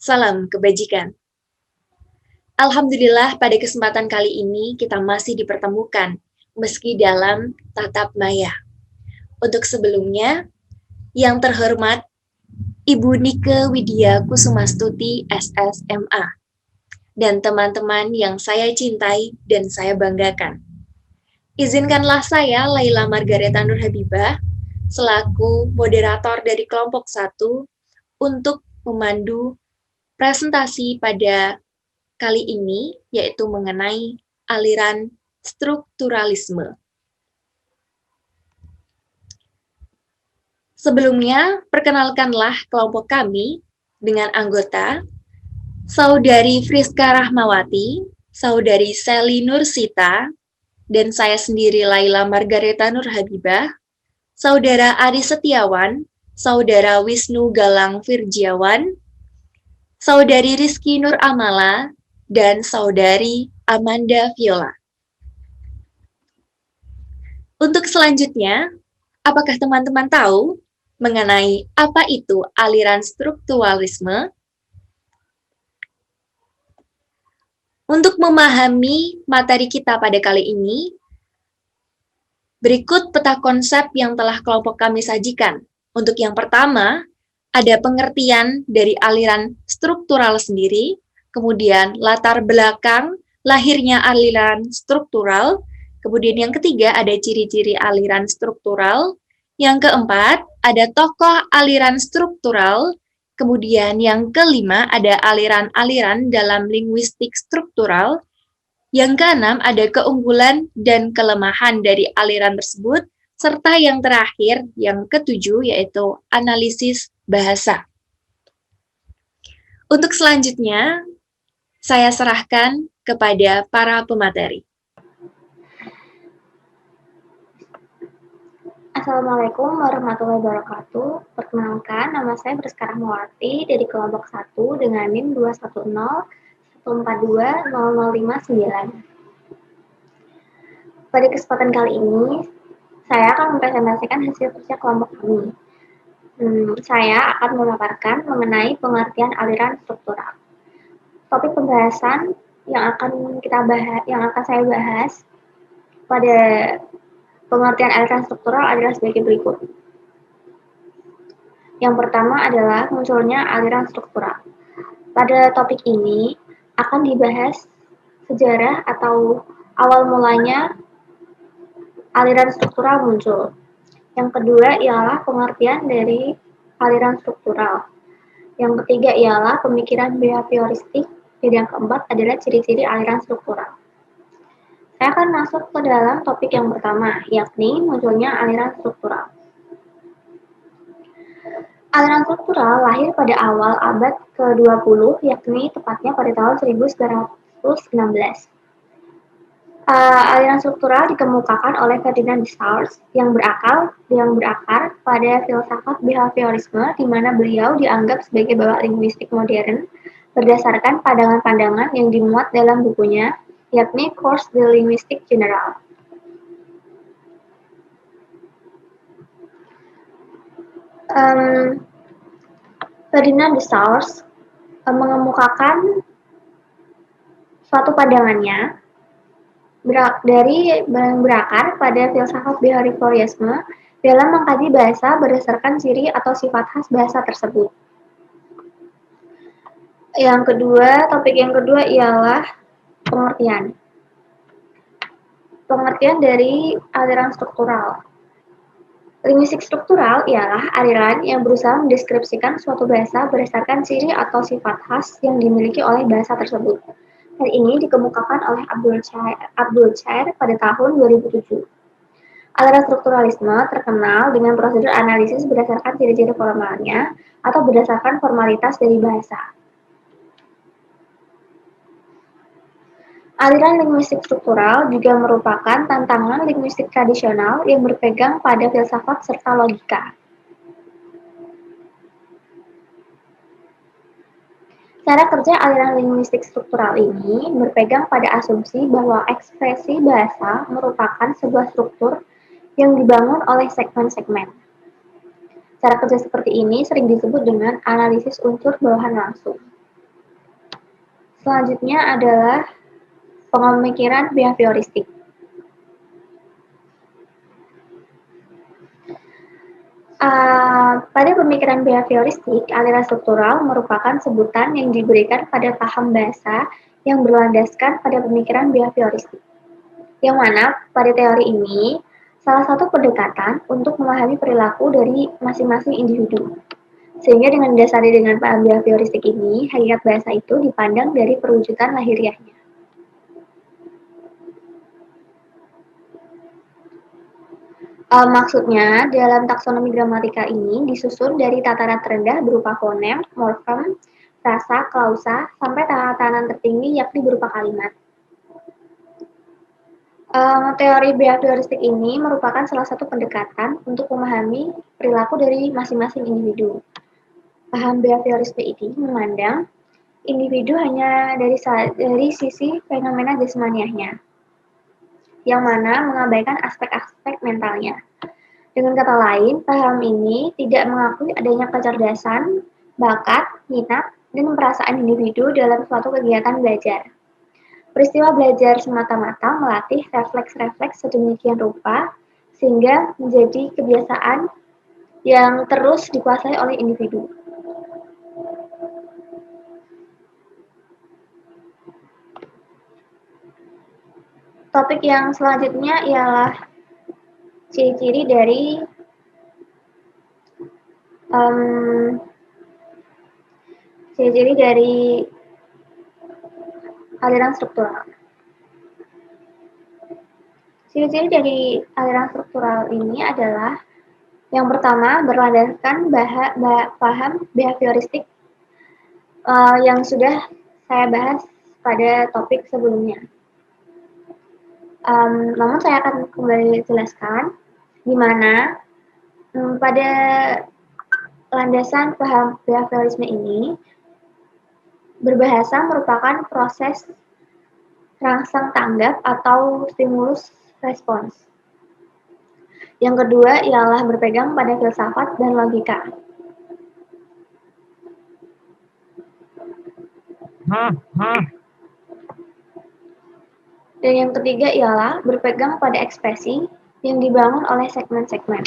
Salam kebajikan. Alhamdulillah pada kesempatan kali ini kita masih dipertemukan, meski dalam tatap maya. Untuk sebelumnya, yang terhormat Ibu Nike Widya Kusumastuti SSMA, dan teman-teman yang saya cintai dan saya banggakan. Izinkanlah saya, Laila Margareta Nur Habibah, selaku moderator dari kelompok 1, untuk memandu presentasi pada kali ini, yaitu mengenai aliran strukturalisme. Sebelumnya, perkenalkanlah kelompok kami dengan anggota Saudari Friska Rahmawati, Saudari Sally Nursita, dan saya sendiri Laila Margareta Nur Habibah, Saudara Ari Setiawan, Saudara Wisnu Galang Virjiawan, Saudari Rizky Nur Amala, dan Saudari Amanda Viola. Untuk selanjutnya, apakah teman-teman tahu mengenai apa itu aliran strukturalisme? Untuk memahami materi kita pada kali ini, berikut peta konsep yang telah kelompok kami sajikan. Untuk yang pertama, ada pengertian dari aliran struktural sendiri, kemudian latar belakang lahirnya aliran struktural, kemudian yang ketiga ada ciri-ciri aliran struktural, yang keempat ada tokoh aliran struktural, kemudian yang kelima ada aliran-aliran dalam linguistik struktural, yang keenam ada keunggulan dan kelemahan dari aliran tersebut, serta yang terakhir, yang ketujuh, yaitu analisis bahasa. Untuk selanjutnya, saya serahkan kepada para pemateri. Assalamualaikum warahmatullahi wabarakatuh. Perkenalkan, nama saya Friska Rahmawati dari kelompok 1 dengan NIM 210142059. Pada kesempatan kali ini, saya akan mempresentasikan hasil kerja kelompok kami. Saya akan memaparkan mengenai pengertian aliran struktural. Topik pembahasan yang akan saya bahas pada pengertian aliran struktural adalah sebagai berikut. Yang pertama adalah munculnya aliran struktural. Pada topik ini akan dibahas sejarah atau awal mulanya aliran struktural muncul. Yang kedua ialah pengertian dari aliran struktural. Yang ketiga ialah pemikiran behavioristik, dan yang keempat adalah ciri-ciri aliran struktural. Saya akan masuk ke dalam topik yang pertama, yakni munculnya aliran struktural. Aliran struktural lahir pada awal abad ke-20, yakni tepatnya pada tahun 1916. Aliran struktural dikemukakan oleh Ferdinand de Saussure yang berakar pada filsafat behaviorisme, di mana beliau dianggap sebagai bapak linguistik modern berdasarkan pandangan-pandangan yang dimuat dalam bukunya, yakni Cours de linguistique générale. Ferdinand de Saussure mengemukakan suatu pandangannya berakar pada filsafat behaviorisme dalam mengkaji bahasa berdasarkan ciri atau sifat khas bahasa tersebut. Topik yang kedua ialah pengertian. Pengertian dari aliran struktural. Linguistik struktural ialah aliran yang berusaha mendeskripsikan suatu bahasa berdasarkan ciri atau sifat khas yang dimiliki oleh bahasa tersebut. Hal ini dikemukakan oleh Abdul Chair pada tahun 2007. Aliran strukturalisme terkenal dengan prosedur analisis berdasarkan ciri-ciri formalnya atau berdasarkan formalitas dari bahasa. Aliran linguistik struktural juga merupakan tantangan linguistik tradisional yang berpegang pada filsafat serta logika. Cara kerja aliran linguistik struktural ini berpegang pada asumsi bahwa ekspresi bahasa merupakan sebuah struktur yang dibangun oleh segmen-segmen. Cara kerja seperti ini sering disebut dengan analisis unsur bawahan langsung. Selanjutnya adalah pemikiran behavioristik. Pada pemikiran behavioristik, aliran struktural merupakan sebutan yang diberikan pada paham bahasa yang berlandaskan pada pemikiran behavioristik. Yang mana pada teori ini, salah satu pendekatan untuk memahami perilaku dari masing-masing individu. Sehingga dengan didasari dengan paham behavioristik ini, hakikat bahasa itu dipandang dari perwujudan lahiriahnya. Maksudnya, dalam taksonomi gramatika ini disusun dari tataran terendah berupa fonem, morfem, frasa, klausa, sampai tatanan tertinggi yakni berupa kalimat. Teori behavioristik ini merupakan salah satu pendekatan untuk memahami perilaku dari masing-masing individu. Paham behavioristik ini memandang individu hanya dari sisi fenomena jasmaniahnya, yang mana mengabaikan aspek-aspek mentalnya. Dengan kata lain, paham ini tidak mengakui adanya kecerdasan, bakat, minat, dan perasaan individu dalam suatu kegiatan belajar. Peristiwa belajar semata-mata melatih refleks-refleks sedemikian rupa sehingga menjadi kebiasaan yang terus dikuasai oleh individu. Topik yang selanjutnya ialah ciri-ciri dari aliran struktural. Ciri-ciri dari aliran struktural ini adalah yang pertama berlandaskan paham behavioristik yang sudah saya bahas pada topik sebelumnya. Namun saya akan kembali jelaskan di mana pada landasan paham behaviorisme ini berbahasa merupakan proses rangsang tanggap atau stimulus respons. Yang kedua ialah berpegang pada filsafat dan logika. Dan yang ketiga ialah berpegang pada ekspresi yang dibangun oleh segmen-segmen.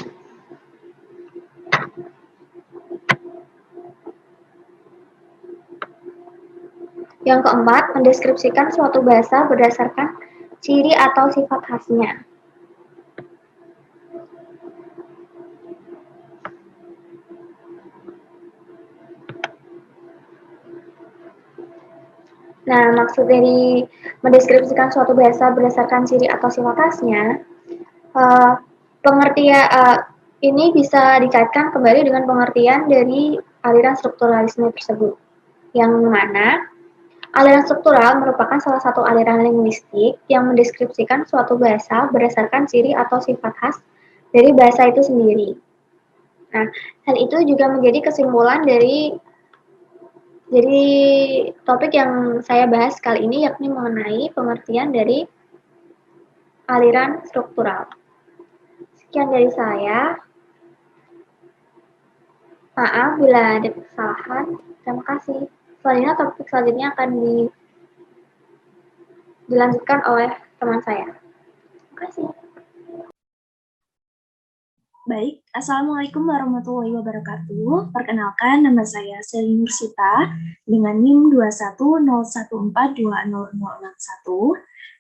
Yang keempat, mendeskripsikan suatu bahasa berdasarkan ciri atau sifat khasnya. Nah, maksud dari mendeskripsikan suatu bahasa berdasarkan ciri atau sifat khasnya, ini bisa dikaitkan kembali dengan pengertian dari aliran strukturalisme tersebut, yang mana aliran struktural merupakan salah satu aliran linguistik yang mendeskripsikan suatu bahasa berdasarkan ciri atau sifat khas dari bahasa itu sendiri. Nah, hal itu juga menjadi kesimpulan dari topik yang saya bahas kali ini, yakni mengenai pengertian dari aliran struktural. Sekian dari saya. Maaf bila ada kesalahan. Terima kasih. Selanjutnya topik selanjutnya akan dilanjutkan oleh teman saya. Terima kasih. Baik, Assalamualaikum warahmatullahi wabarakatuh. Perkenalkan, nama saya Selin Nursita dengan NIM 21014200061.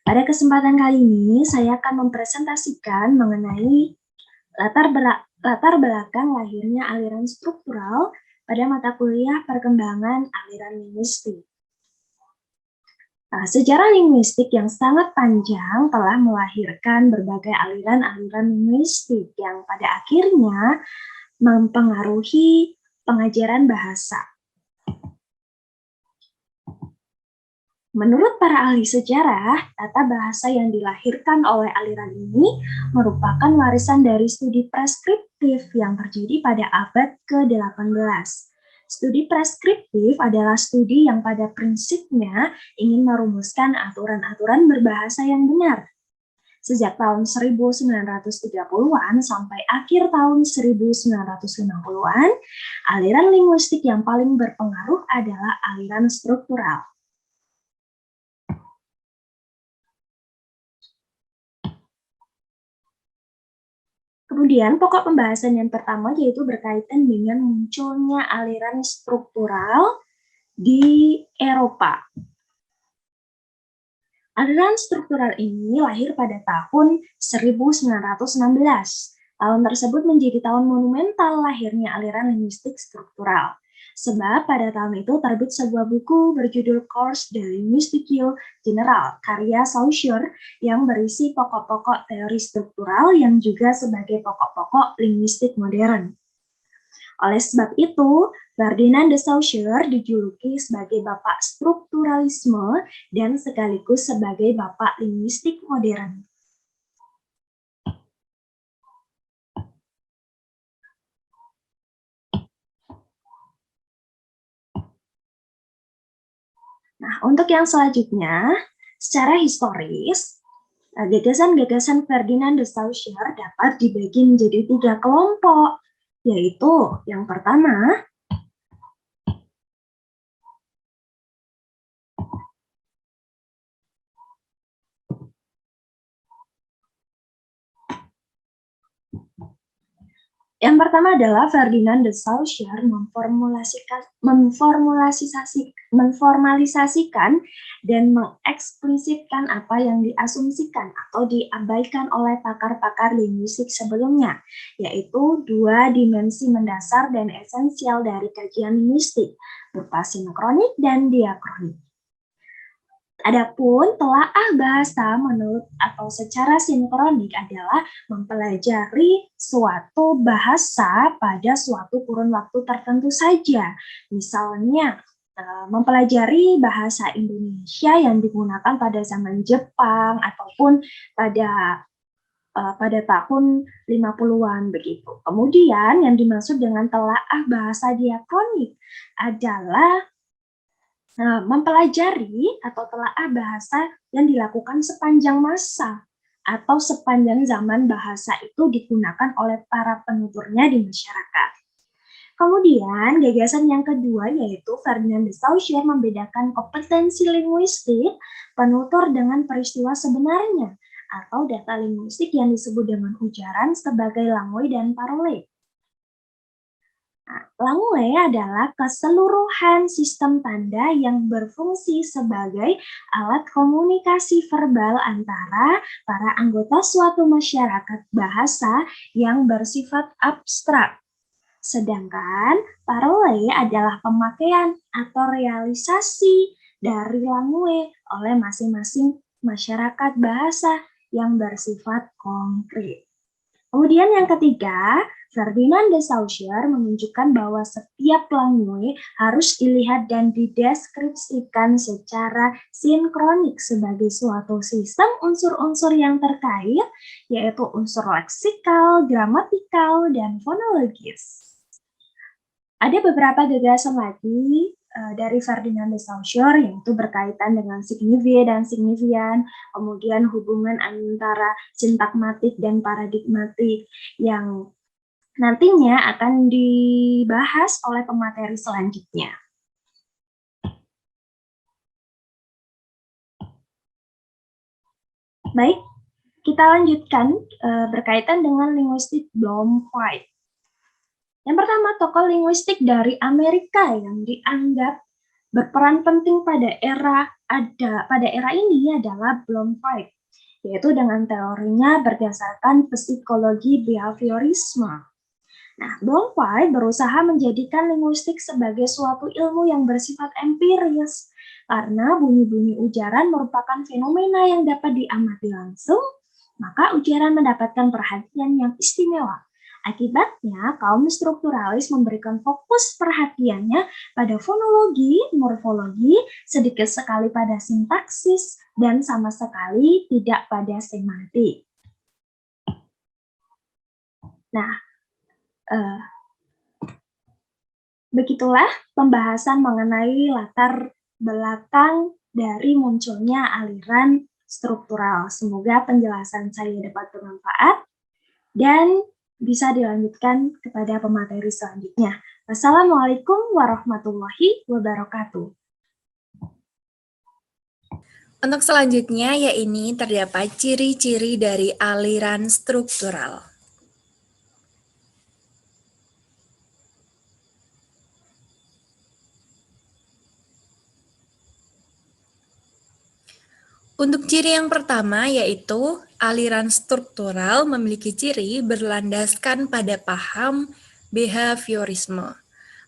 Pada kesempatan kali ini, saya akan mempresentasikan mengenai latar belakang lahirnya aliran struktural pada mata kuliah perkembangan aliran linguistik. Nah, sejarah linguistik yang sangat panjang telah melahirkan berbagai aliran-aliran linguistik yang pada akhirnya mempengaruhi pengajaran bahasa. Menurut para ahli sejarah, tata bahasa yang dilahirkan oleh aliran ini merupakan warisan dari studi preskriptif yang terjadi pada abad ke-18. Studi preskriptif adalah studi yang pada prinsipnya ingin merumuskan aturan-aturan berbahasa yang benar. Sejak tahun 1930-an sampai akhir tahun 1950-an, aliran linguistik yang paling berpengaruh adalah aliran struktural. Kemudian pokok pembahasan yang pertama yaitu berkaitan dengan munculnya aliran struktural di Eropa. Aliran struktural ini lahir pada tahun 1916. Tahun tersebut menjadi tahun monumental lahirnya aliran linguistik struktural. Sebab pada tahun itu terbit sebuah buku berjudul Cours de Linguistique Générale karya Saussure yang berisi pokok-pokok teori struktural yang juga sebagai pokok-pokok linguistik modern. Oleh sebab itu, Ferdinand de Saussure dijuluki sebagai Bapak Strukturalisme dan sekaligus sebagai Bapak Linguistik Modern. Nah, untuk yang selanjutnya, secara historis, gagasan-gagasan Ferdinand de Saussure dapat dibagi menjadi 3 kelompok, yaitu yang pertama, adalah Ferdinand de Saussure memformalisasikan dan mengeksplisitkan apa yang diasumsikan atau diabaikan oleh pakar-pakar linguistik sebelumnya, yaitu 2 dimensi mendasar dan esensial dari kajian linguistik, berupa sinkronik dan diakronik. Adapun telaah bahasa menurut atau secara sinkronik adalah mempelajari suatu bahasa pada suatu kurun waktu tertentu saja. Misalnya, mempelajari bahasa Indonesia yang digunakan pada zaman Jepang ataupun pada tahun 50-an begitu. Kemudian yang dimaksud dengan telaah bahasa diakronik adalah mempelajari atau telaah bahasa yang dilakukan sepanjang masa atau sepanjang zaman bahasa itu digunakan oleh para penuturnya di masyarakat. Kemudian, gagasan yang kedua yaitu Ferdinand de Saussure membedakan kompetensi linguistik penutur dengan peristiwa sebenarnya atau data linguistik yang disebut dengan ujaran sebagai langue dan parole. Langue adalah keseluruhan sistem tanda yang berfungsi sebagai alat komunikasi verbal antara para anggota suatu masyarakat bahasa yang bersifat abstrak. Sedangkan parole adalah pemakaian atau realisasi dari langue oleh masing-masing masyarakat bahasa yang bersifat konkret. Kemudian yang ketiga, Ferdinand de Saussure menunjukkan bahwa setiap langue harus dilihat dan dideskripsikan secara sinkronik sebagai suatu sistem unsur-unsur yang terkait, yaitu unsur leksikal, gramatikal, dan fonologis. Ada beberapa gagasan lagi dari Ferdinand de Saussure, yaitu berkaitan dengan signifie dan signifian, kemudian hubungan antara sintakmatik dan paradigmatik yang nantinya akan dibahas oleh pemateri selanjutnya. Baik, kita lanjutkan berkaitan dengan linguistik Bloom-White. Yang pertama, tokoh linguistik dari Amerika yang dianggap berperan penting pada era ini adalah Bloom-White, yaitu dengan teorinya berdasarkan psikologi behaviorisme. Nah, Bloom-White berusaha menjadikan linguistik sebagai suatu ilmu yang bersifat empiris, karena bunyi-bunyi ujaran merupakan fenomena yang dapat diamati langsung, maka ujaran mendapatkan perhatian yang istimewa. Akibatnya, kaum strukturalis memberikan fokus perhatiannya pada fonologi, morfologi, sedikit sekali pada sintaksis, dan sama sekali tidak pada semantik. Nah, begitulah pembahasan mengenai latar belakang dari munculnya aliran struktural. Semoga penjelasan saya dapat bermanfaat dan bisa dilanjutkan kepada pemateri selanjutnya. Wassalamualaikum warahmatullahi wabarakatuh. Untuk selanjutnya, yaitu terdapat ciri-ciri dari aliran struktural. Untuk ciri yang pertama yaitu aliran struktural memiliki ciri berlandaskan pada paham behaviorisme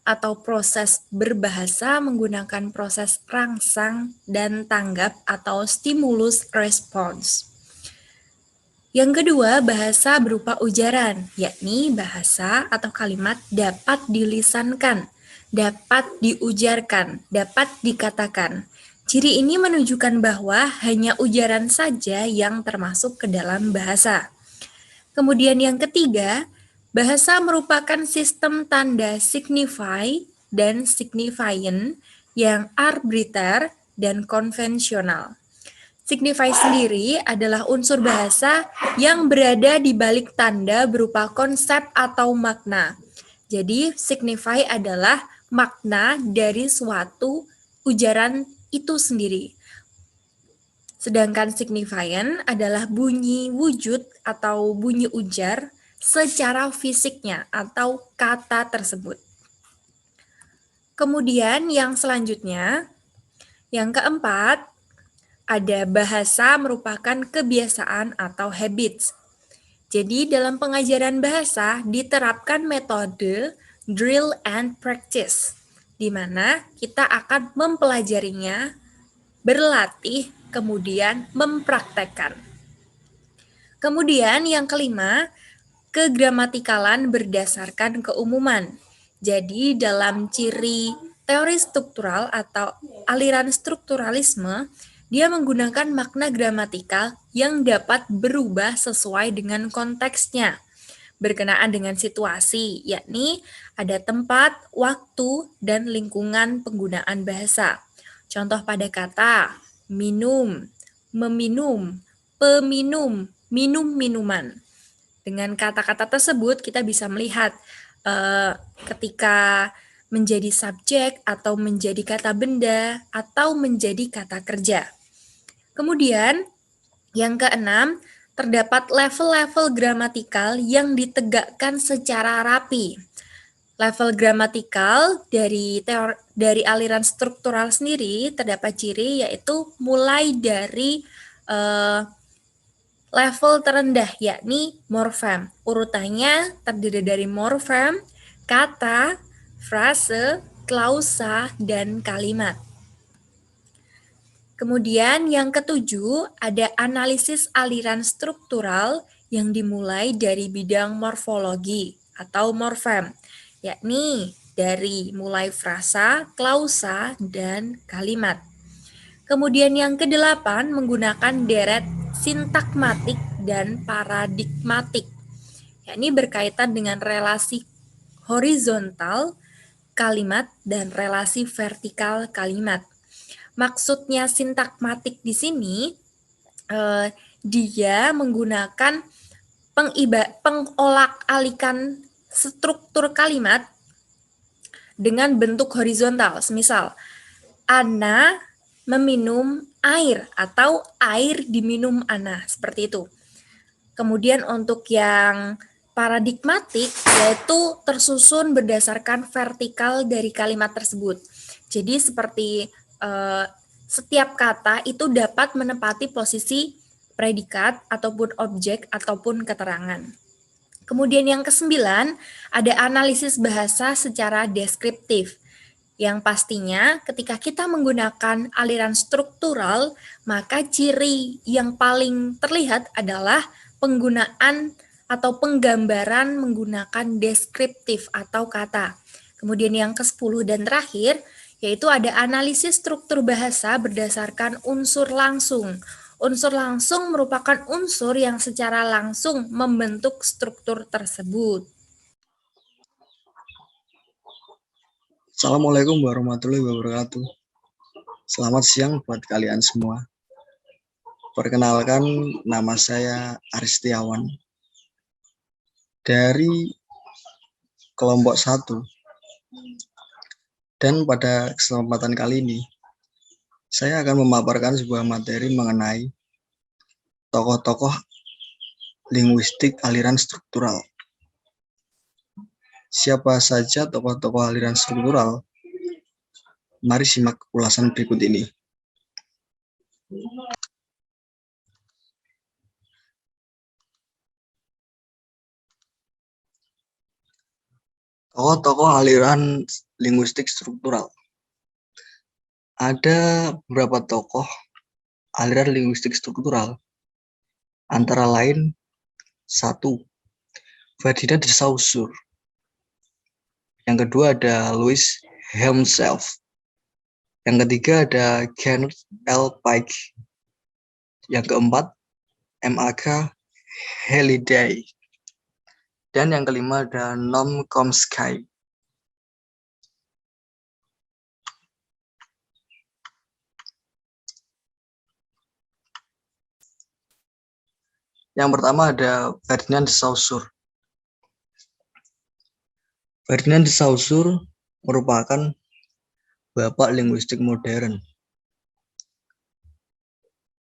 atau proses berbahasa menggunakan proses rangsang dan tanggap atau stimulus response. Yang kedua, bahasa berupa ujaran, yakni bahasa atau kalimat dapat dilisankan, dapat diujarkan, dapat dikatakan. Ciri ini menunjukkan bahwa hanya ujaran saja yang termasuk ke dalam bahasa. Kemudian yang ketiga, bahasa merupakan sistem tanda signify dan signifiant yang arbiter dan konvensional. Signify sendiri adalah unsur bahasa yang berada di balik tanda berupa konsep atau makna. Jadi, signify adalah makna dari suatu ujaran itu sendiri. Sedangkan signifiant adalah bunyi wujud atau bunyi ujar secara fisiknya atau kata tersebut. Kemudian yang selanjutnya, yang keempat, ada bahasa merupakan kebiasaan atau habits. Jadi dalam pengajaran bahasa diterapkan metode drill and practice, di mana kita akan mempelajarinya, berlatih, kemudian mempraktekkan. Kemudian yang kelima, kegramatikalan berdasarkan keumuman. Jadi dalam ciri teori struktural atau aliran strukturalisme, dia menggunakan makna gramatikal yang dapat berubah sesuai dengan konteksnya, berkenaan dengan situasi, yakni ada tempat, waktu, dan lingkungan penggunaan bahasa. Contoh pada kata minum, meminum, peminum, minum minuman. Dengan kata-kata tersebut kita bisa melihat ketika menjadi subjek atau menjadi kata benda atau menjadi kata kerja. Kemudian yang keenam, terdapat level-level gramatikal yang ditegakkan secara rapi. Level gramatikal dari aliran struktural sendiri terdapat ciri yaitu mulai dari level terendah yakni morfem. Urutannya terdiri dari morfem, kata, frase, klausa, dan kalimat. Kemudian yang ketujuh ada analisis aliran struktural yang dimulai dari bidang morfologi atau morfem, yakni dari mulai frasa, klausa, dan kalimat. Kemudian yang kedelapan menggunakan deret sintakmatik dan paradigmatik, yakni berkaitan dengan relasi horizontal kalimat dan relasi vertikal kalimat. Maksudnya sintakmatik di sini, dia menggunakan pengolak-alikan struktur kalimat dengan bentuk horizontal. Semisal, Ana meminum air atau air diminum Ana, seperti itu. Kemudian untuk yang paradigmatik yaitu tersusun berdasarkan vertikal dari kalimat tersebut. Jadi seperti setiap kata itu dapat menempati posisi predikat ataupun objek ataupun keterangan. Kemudian yang kesembilan, ada analisis bahasa secara deskriptif. Yang pastinya ketika kita menggunakan aliran struktural, maka ciri yang paling terlihat adalah penggunaan atau penggambaran menggunakan deskriptif atau kata. Kemudian yang ke-10 dan terakhir, yaitu ada analisis struktur bahasa berdasarkan unsur langsung. Unsur langsung merupakan unsur yang secara langsung membentuk struktur tersebut. Assalamualaikum warahmatullahi wabarakatuh. Selamat siang buat kalian semua. Perkenalkan, nama saya Aristiawan dari kelompok 1. Dan pada kesempatan kali ini, saya akan memaparkan sebuah materi mengenai tokoh-tokoh linguistik aliran struktural. Siapa saja tokoh-tokoh aliran struktural? Mari simak ulasan berikut ini. Tokoh-tokoh aliran linguistik struktural. Ada beberapa tokoh aliran linguistik struktural, antara lain 1. Ferdinand de Saussure. Yang kedua ada Louis himself. Yang ketiga ada Kenneth L. Pike. Yang keempat M.A.K. Halliday. Dan yang kelima ada Noam Chomsky. Yang pertama ada Ferdinand de Saussure. Ferdinand de Saussure merupakan bapak linguistik modern.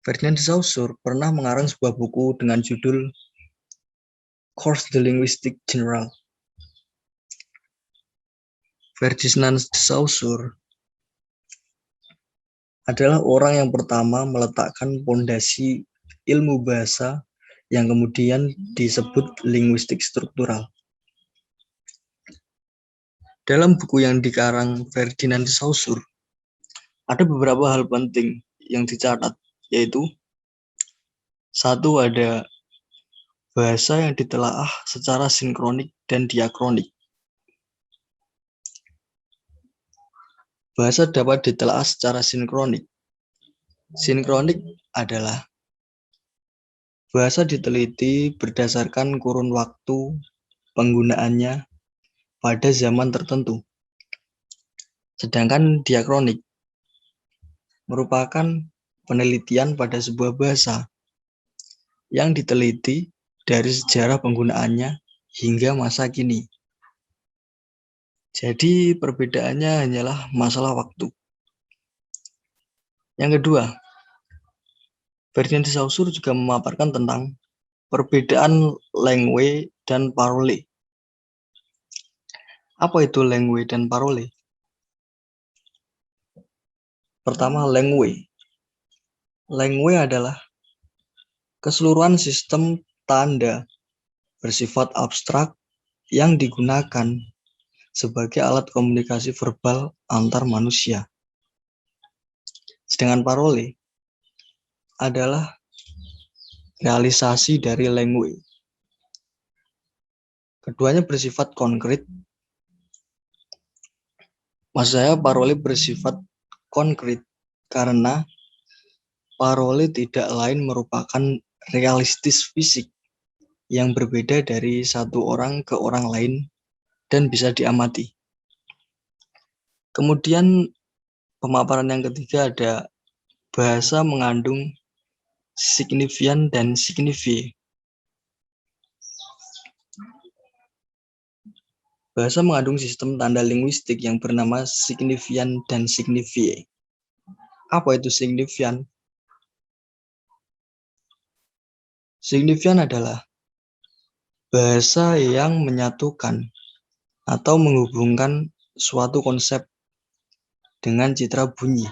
Ferdinand de Saussure pernah mengarang sebuah buku dengan judul Cours de Linguistique Générale. Ferdinand de Saussure adalah orang yang pertama meletakkan pondasi ilmu bahasa yang kemudian disebut linguistik struktural. Dalam buku yang dikarang Ferdinand de Saussure, ada beberapa hal penting yang dicatat, yaitu 1. Ada bahasa yang ditelaah secara sinkronik dan diakronik. Bahasa dapat ditelaah secara sinkronik. Sinkronik adalah bahasa diteliti berdasarkan kurun waktu penggunaannya pada zaman tertentu. Sedangkan diakronik merupakan penelitian pada sebuah bahasa yang diteliti dari sejarah penggunaannya hingga masa kini. Jadi perbedaannya hanyalah masalah waktu. Yang kedua, Ferdinand de Saussure juga memaparkan tentang perbedaan langue dan parole. Apa itu langue dan parole? Pertama, langue. Langue adalah keseluruhan sistem tanda bersifat abstrak yang digunakan sebagai alat komunikasi verbal antar manusia. Sedangkan parole adalah realisasi dari langue. Keduanya bersifat konkret. Maksud saya parole bersifat konkret karena parole tidak lain merupakan realistis fisik yang berbeda dari satu orang ke orang lain dan bisa diamati. Kemudian pemaparan yang ketiga ada bahasa mengandung signifian dan signifie. Bahasa mengandung sistem tanda linguistik yang bernama signifian dan signifie. Apa itu signifian? Signifian adalah bahasa yang menyatukan atau menghubungkan suatu konsep dengan citra bunyi,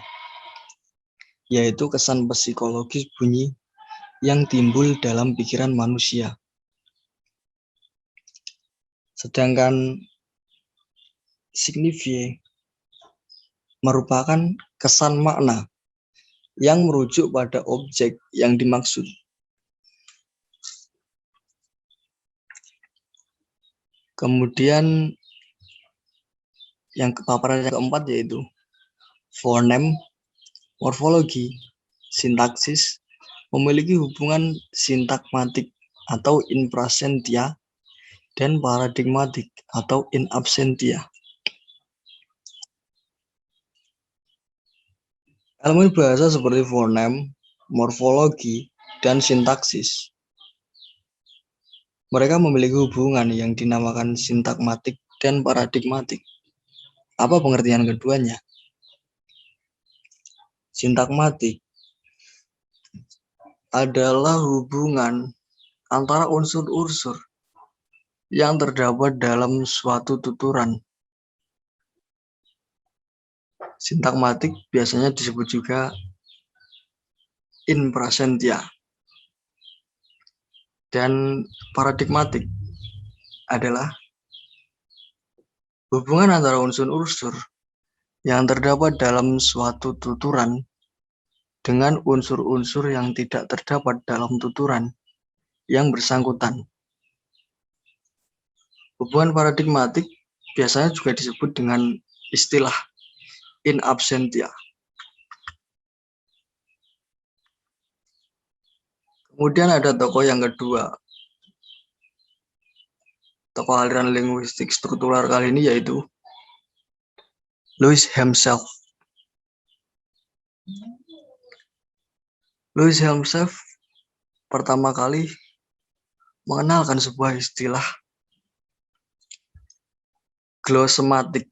yaitu kesan psikologis bunyi yang timbul dalam pikiran manusia. Sedangkan signifie merupakan kesan makna yang merujuk pada objek yang dimaksud. Kemudian yang paparan yang keempat yaitu phoneme, morfologi, sintaksis, memiliki hubungan sintakmatik atau in prasentia dan paradigmatik atau in absentia. Elemen bahasa seperti phoneme, morfologi, dan sintaksis, mereka memiliki hubungan yang dinamakan sintakmatik dan paradigmatik. Apa pengertian keduanya? Sintakmatik adalah hubungan antara unsur-unsur yang terdapat dalam suatu tuturan. Sintakmatik biasanya disebut juga in prasentia. Dan paradigmatik adalah Hubungan antara unsur-unsur yang terdapat dalam suatu tuturan dengan unsur-unsur yang tidak terdapat dalam tuturan yang bersangkutan. Hubungan paradigmatik biasanya juga disebut dengan istilah in absentia. Kemudian ada tokoh yang kedua. Tokoh aliran linguistik struktural kali ini yaitu Lewis himself. Lewis himself pertama kali mengenalkan sebuah istilah glosematik.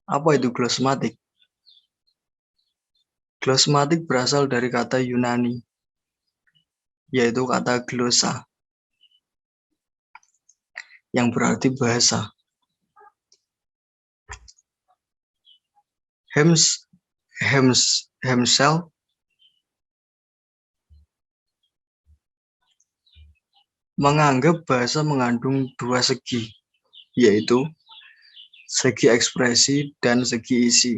Apa itu glosematik? Glosematik berasal dari kata Yunani, yaitu kata glosa, yang berarti bahasa. Himself menganggap bahasa mengandung dua segi, yaitu segi ekspresi dan segi isi.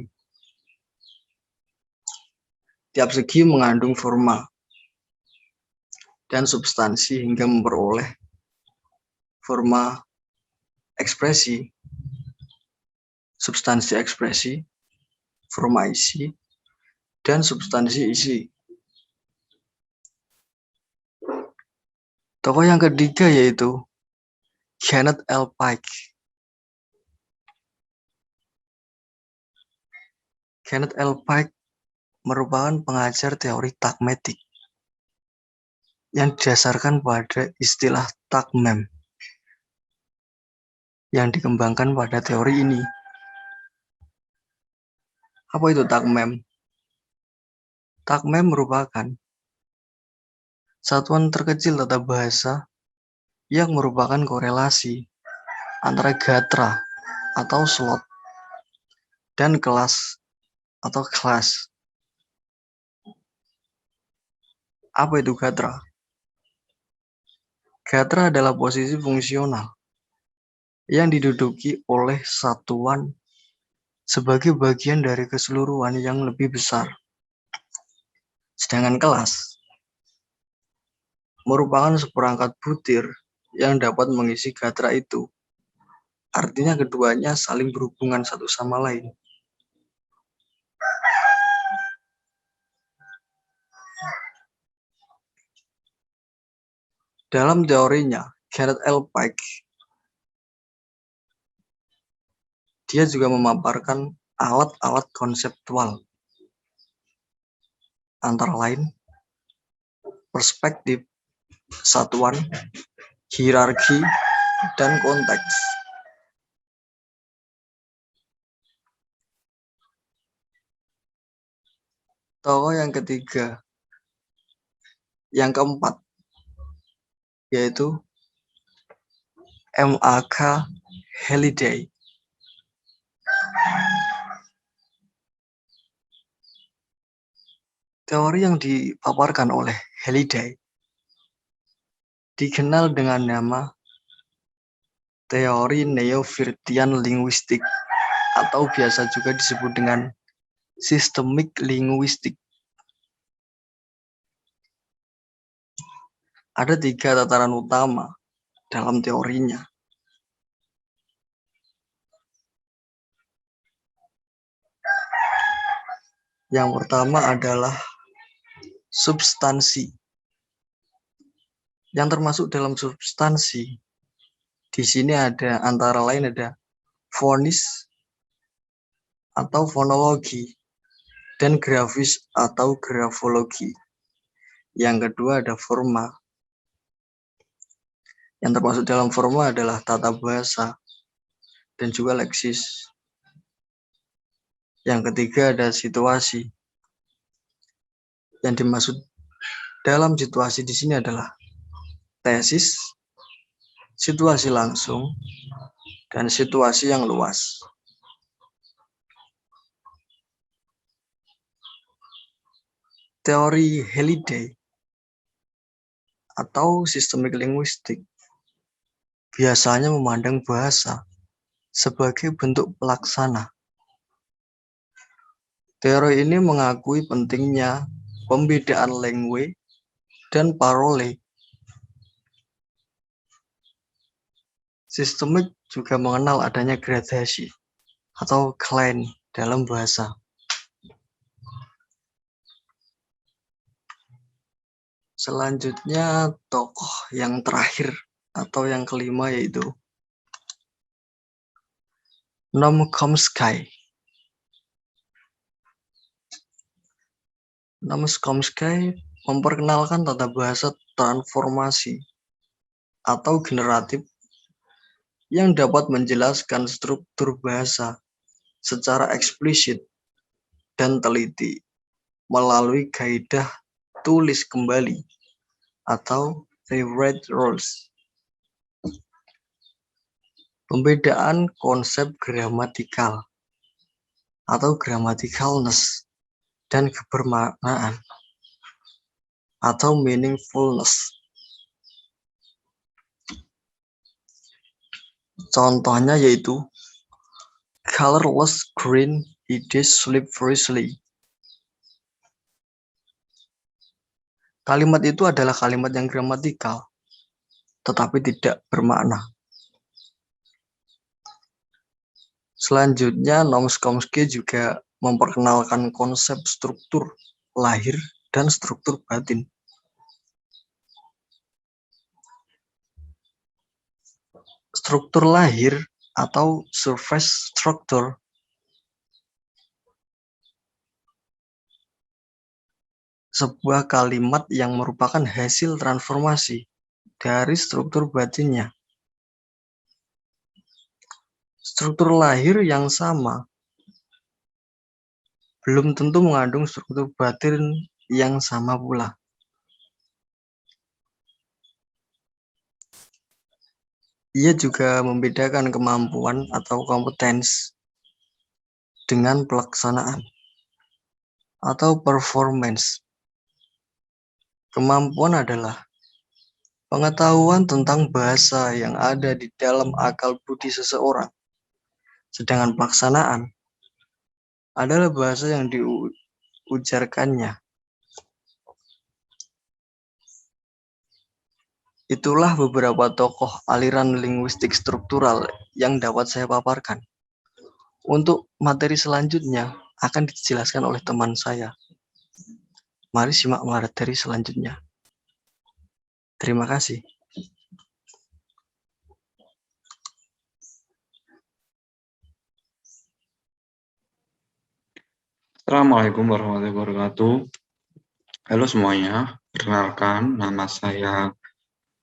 Tiap segi mengandung forma dan substansi hingga memperoleh forma ekspresi, substansi ekspresi, forma isi, dan substansi isi. Tokoh yang ketiga yaitu Kenneth L. Pike. Kenneth L. Pike merupakan pengajar teori tagmatik yang didasarkan pada istilah tagmem yang dikembangkan pada teori ini. Apa itu tagmem? Tagmem merupakan satuan terkecil tata bahasa yang merupakan korelasi antara gatra atau slot dan kelas atau kelas. Apa itu gatra? Gatra adalah posisi fungsional yang diduduki oleh satuan sebagai bagian dari keseluruhan yang lebih besar. Sedangkan kelas merupakan seperangkat butir yang dapat mengisi gatra itu. Artinya keduanya saling berhubungan satu sama lain. Dalam teorinya, Kenneth L. Pike, dia juga memaparkan alat-alat konseptual, antara lain perspektif, satuan, hierarki, dan konteks. Tokoh yang ketiga, yang keempat, yaitu M.A.K. Halliday. Teori yang dipaparkan oleh Halliday dikenal dengan nama teori neo-Wirthian linguistik atau biasa juga disebut dengan sistemik linguistik. Ada 3 tataran utama dalam teorinya. Yang pertama adalah substansi. Yang termasuk dalam substansi di sini ada antara lain ada fonis atau fonologi dan grafis atau grafologi. Yang kedua ada forma. Yang termasuk dalam forma adalah tata bahasa dan juga leksis. Yang ketiga ada situasi. Yang dimaksud dalam situasi di sini adalah tesis, situasi langsung, dan situasi yang luas. Teori Halliday atau sistemik linguistik biasanya memandang bahasa sebagai bentuk pelaksana. Teori ini mengakui pentingnya pembedaan language dan parole. Sistemik juga mengenal adanya gradasi atau clan dalam bahasa. Selanjutnya tokoh yang terakhir atau yang kelima yaitu Noam Chomsky. Noam Chomsky memperkenalkan tata bahasa transformasi atau generatif yang dapat menjelaskan struktur bahasa secara eksplisit dan teliti melalui kaidah tulis kembali atau rewrite rules. Pembedaan konsep gramatikal atau grammaticalness dan kebermaknaan atau meaningfulness. Contohnya yaitu colorless green ideas slip freely. Kalimat itu adalah kalimat yang gramatikal, tetapi tidak bermakna. Selanjutnya, Noam Chomsky juga memperkenalkan konsep struktur lahir dan struktur batin. Struktur lahir atau surface structure sebuah kalimat yang merupakan hasil transformasi dari struktur batinnya. Struktur lahir yang sama belum tentu mengandung struktur batin yang sama pula. Ia juga membedakan kemampuan atau kompetensi dengan pelaksanaan atau performance. Kemampuan adalah pengetahuan tentang bahasa yang ada di dalam akal budi seseorang. Sedangkan pelaksanaan adalah bahasa yang diujarkannya. Itulah beberapa tokoh aliran linguistik struktural yang dapat saya paparkan. Untuk materi selanjutnya akan dijelaskan oleh teman saya. Mari simak materi selanjutnya. Terima kasih. Assalamualaikum warahmatullahi wabarakatuh. Halo semuanya, perkenalkan nama saya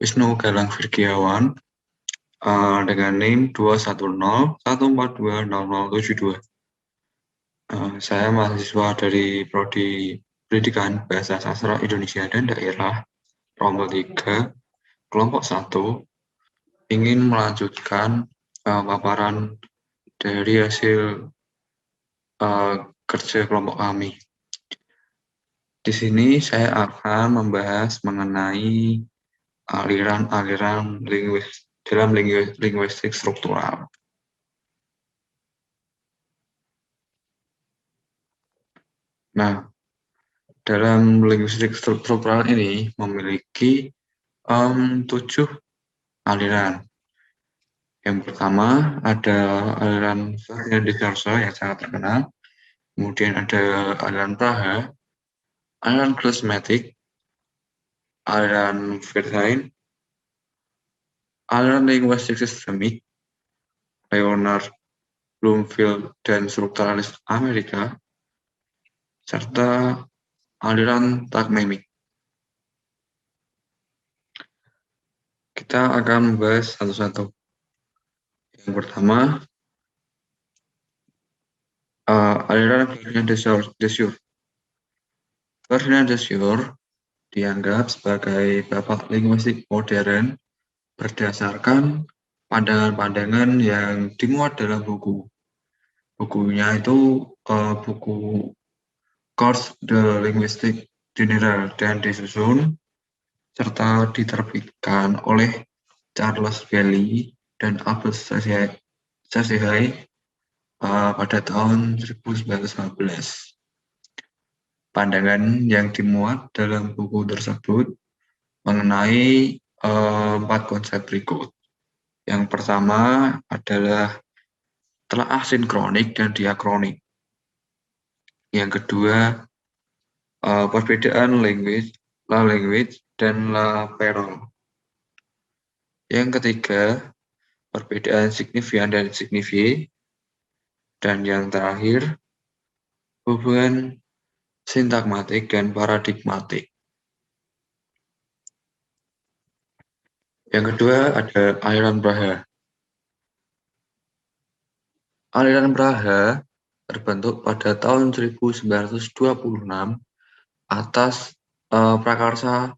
Wisnu Galang Virgiawan dengan NIM 21014200072. Saya mahasiswa dari Prodi Pendidikan Bahasa Sastra Indonesia dan Daerah Rombol 3, kelompok 1, ingin melanjutkan paparan dari hasil kerja kelompok kami. Di sini saya akan membahas mengenai aliran-aliran dalam linguistik struktural. Nah, dalam linguistik struktural ini memiliki 7 aliran. Yang pertama ada aliran Ferdinand de Saussure yang sangat terkenal. Kemudian ada aliran Praha, aliran Klasmatik, aliran Wertheim, aliran linguistik sistemik, Leonard Bloomfield dan strukturalis Amerika, serta aliran Tagmamic. Kita akan membahas satu-satu. Yang pertama, aliran Ferdinand de Saussure. Ferdinand de Saussure dianggap sebagai bapak linguistik modern berdasarkan pandangan-pandangan yang dimuat dalam buku. Bukunya itu buku Cours de Linguistique Générale dan disusun serta diterbitkan oleh Charles Bailey dan Albert Sarsay pada tahun 1915. Pandangan yang dimuat dalam buku tersebut mengenai 4 konsep berikut. Yang pertama adalah telaah sinkronik dan diakronik. Yang kedua, perbedaan language dan la parole. Yang ketiga, perbedaan signifian dan signifie. Dan yang terakhir, hubungan sintagmatik dan paradigmatik. Yang kedua ada aliran Braha. Aliran Braha terbentuk pada tahun 1926 atas prakarsa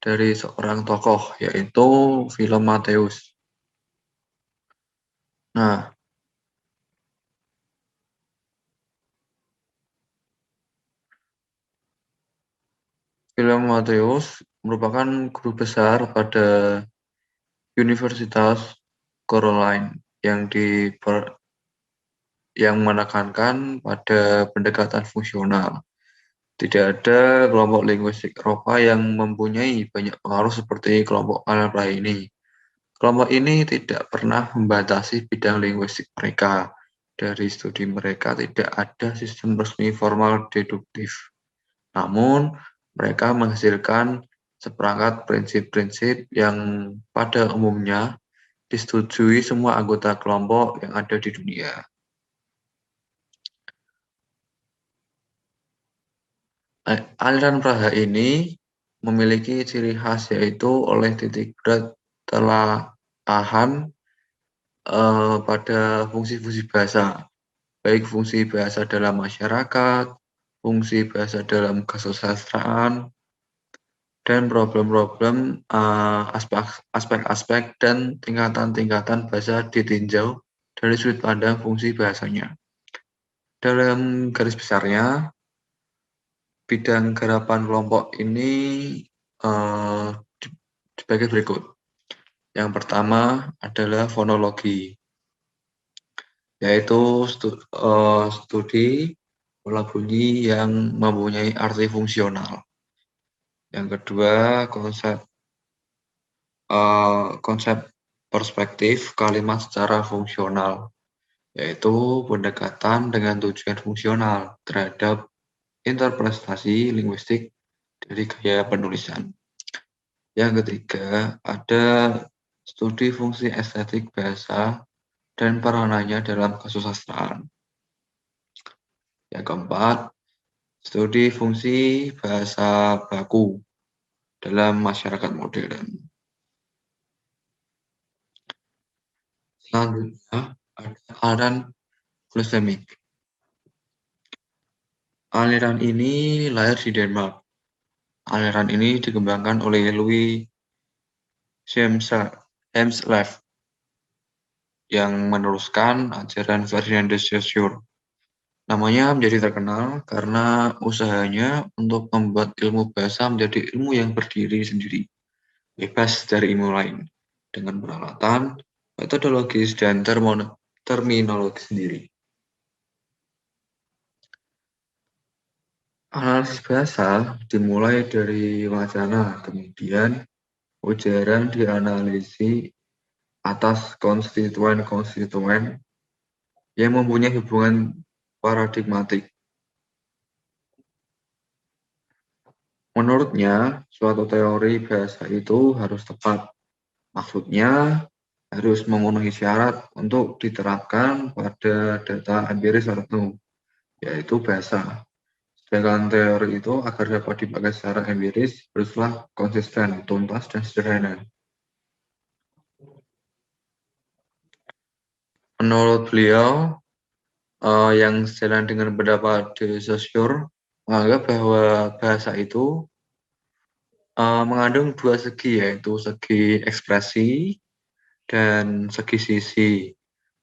dari seorang tokoh, yaitu Philomatheus. Nah, Philomatheus merupakan guru besar pada Universitas Caroline yang menekankan pada pendekatan fungsional. Tidak ada kelompok linguistik Eropa yang mempunyai banyak pengaruh seperti kelompok aliran Braha ini. Kelompok ini tidak pernah membatasi bidang linguistik mereka. Dari studi mereka tidak ada sistem resmi formal deduktif. Namun, mereka menghasilkan seperangkat prinsip-prinsip yang pada umumnya disetujui semua anggota kelompok yang ada di dunia. Aliran Braha ini memiliki ciri khas yaitu oleh titik berat telaahan pada fungsi-fungsi bahasa, baik fungsi bahasa dalam masyarakat, fungsi bahasa dalam kesusastraan, dan problem-problem aspek-aspek dan tingkatan-tingkatan bahasa ditinjau dari sudut pandang fungsi bahasanya. Dalam garis besarnya, bidang garapan kelompok ini sebagai berikut. Yang pertama adalah fonologi, yaitu studi pola bunyi yang mempunyai arti fungsional. Yang kedua, konsep perspektif kalimat secara fungsional, yaitu pendekatan dengan tujuan fungsional terhadap interpretasi linguistik dari gaya penulisan. Yang ketiga, ada studi fungsi estetik bahasa dan peranannya dalam kesusastraan. Yang keempat, studi fungsi bahasa baku dalam masyarakat modern. Selanjutnya, ada aliran glusemik. Aliran ini lahir di Denmark. Aliran ini dikembangkan oleh Louis Hemslev yang meneruskan ajaran Ferdinand de Saussure. Namanya menjadi terkenal karena usahanya untuk membuat ilmu bahasa menjadi ilmu yang berdiri sendiri, bebas dari ilmu lain, dengan peralatan, metodologis, dan terminologi sendiri. Analisis bahasa dimulai dari wacana, kemudian ujaran dianalisis atas konstituen-konstituen yang mempunyai hubungan paradigmatik. Menurutnya, suatu teori bahasa itu harus tepat. Maksudnya, harus memenuhi syarat untuk diterapkan pada data empiris tertentu, yaitu bahasa. Sedangkan teori itu agar dapat dipakai secara empiris haruslah konsisten, tuntas, dan sederhana. Menurut beliau, yang sejalan dengan pendapat de Saussure, menganggap bahwa bahasa itu mengandung dua segi, yaitu segi ekspresi dan segi sisi.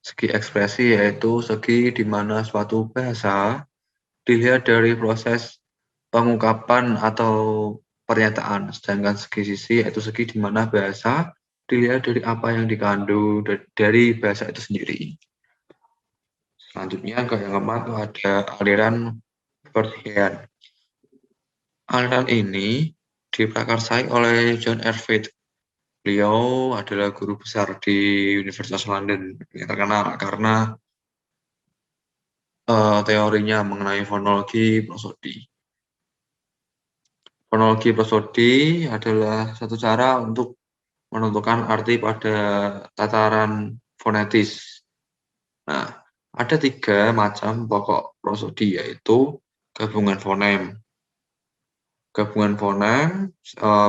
Segi ekspresi yaitu segi di mana suatu bahasa dilihat dari proses pengungkapan atau pernyataan, sedangkan segi sisi yaitu segi di mana bahasa dilihat dari apa yang dikandung dari bahasa itu sendiri. Selanjutnya yang keempat itu ada aliran Verdian. Aliran ini diprakarsai oleh John Ervin. Beliau adalah guru besar di Universitas London yang terkenal karena teorinya mengenai fonologi prosodi. Fonologi prosodi adalah satu cara untuk menentukan arti pada tataran fonetis. Nah, ada 3 macam pokok prosodi, yaitu gabungan fonem. Gabungan fonem,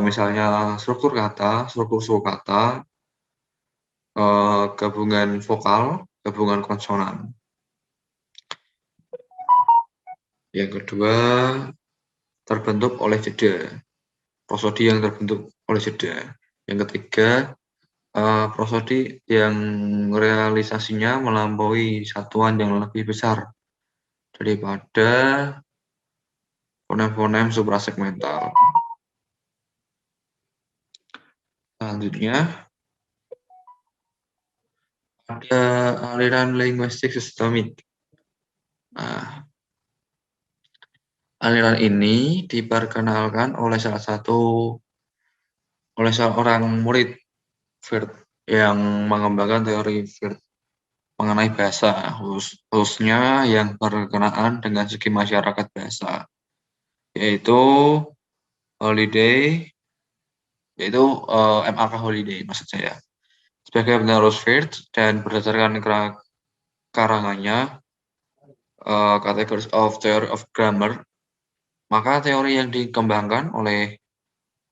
misalnya struktur kata, struktur suku kata, gabungan vokal, gabungan konsonan. Yang kedua, terbentuk oleh jeda. Prosodi yang terbentuk oleh jeda. Yang ketiga, prosodi yang realisasinya melampaui satuan yang lebih besar daripada fonem-fonem suprasegmental. Selanjutnya, ada aliran linguistik sistemik. Nah, aliran ini diperkenalkan oleh seorang murid Wirth yang mengembangkan teori Wirth mengenai bahasa, khususnya yang berkenaan dengan segi masyarakat bahasa, yaitu MAK Holiday maksud saya. Sebagai penerus Wirth dan berdasarkan karangannya Categories of Theory of Grammar, maka teori yang dikembangkan oleh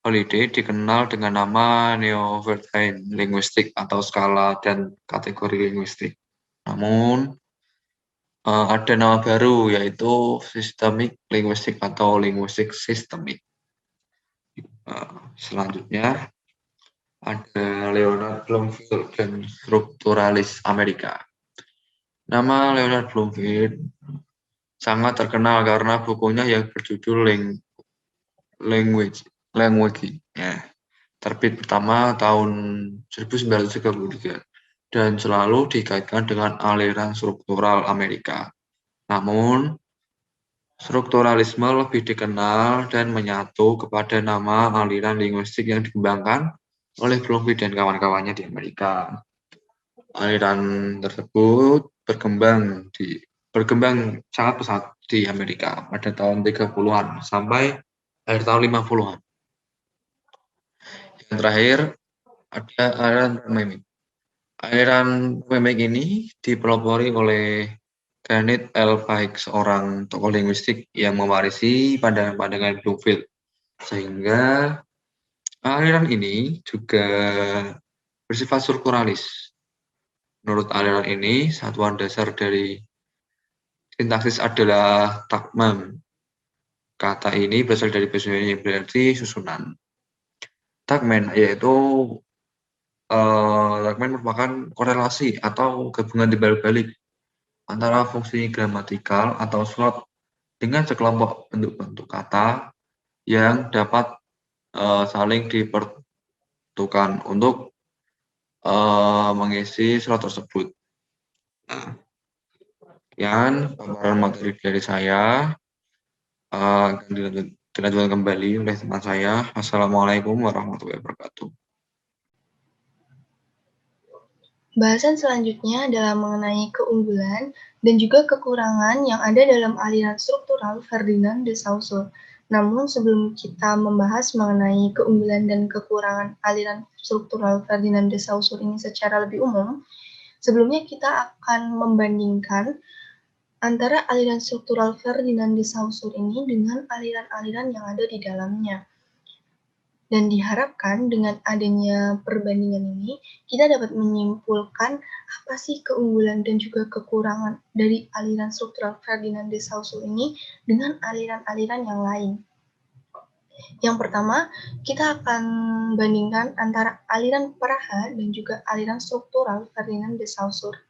Holiday dikenal dengan nama Neo-Wirthian linguistik atau skala dan kategori linguistik. Namun ada nama baru, yaitu systemic linguistik atau linguistik sistemik. Selanjutnya ada Leonard Bloomfield dan strukturalis Amerika. Nama Leonard Bloomfield sangat terkenal karena bukunya yang berjudul Language, terbit pertama tahun 1933 dan selalu dikaitkan dengan aliran struktural Amerika. Namun, strukturalisme lebih dikenal dan menyatu kepada nama aliran linguistik yang dikembangkan oleh Bloomfield dan kawan-kawannya di Amerika. Aliran tersebut berkembang sangat pesat di Amerika pada tahun 30-an sampai akhir tahun 50-an. Yang terakhir ada aliran memik. Aliran memik ini dipelopori oleh Granit L. Pike, seorang tokoh linguistik yang mewarisi pandangan-pandangan Bloomfield. Sehingga aliran ini juga bersifat strukturalis. Menurut aliran ini, satuan dasar dari sintaksis adalah tagmam. Kata ini berasal dari bahasa Yunani yang berarti susunan. Tagmen merupakan korelasi atau gabungan dibalik-balik antara fungsi gramatikal atau slot dengan sekelompok bentuk-bentuk kata yang dapat saling dipertukarkan untuk mengisi slot tersebut. Nah, sekian paparan materi dari saya. Akan dilanjutkan kembali oleh teman saya. Assalamualaikum warahmatullahi wabarakatuh. Bahasan selanjutnya adalah mengenai keunggulan dan juga kekurangan yang ada dalam aliran struktural Ferdinand de Saussure. Namun sebelum kita membahas mengenai keunggulan dan kekurangan aliran struktural Ferdinand de Saussure ini secara lebih umum, sebelumnya kita akan membandingkan antara aliran struktural Ferdinand de Saussure ini dengan aliran-aliran yang ada di dalamnya. Dan diharapkan dengan adanya perbandingan ini, kita dapat menyimpulkan apa sih keunggulan dan juga kekurangan dari aliran struktural Ferdinand de Saussure ini dengan aliran-aliran yang lain. Yang pertama, kita akan bandingkan antara aliran Praha dan juga aliran struktural Ferdinand de Saussure.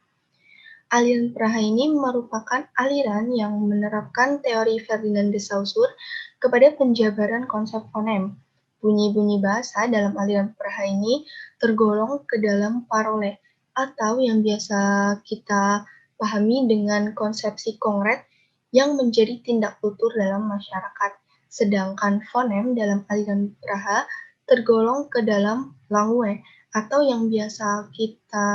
Aliran Praha ini merupakan aliran yang menerapkan teori Ferdinand de Saussure kepada penjabaran konsep fonem. bunyi-bunyi bahasa dalam aliran Praha ini tergolong ke dalam parole atau yang biasa kita pahami dengan konsepsi kongret yang menjadi tindak tutur dalam masyarakat. Sedangkan fonem dalam aliran Praha tergolong ke dalam langue atau yang biasa kita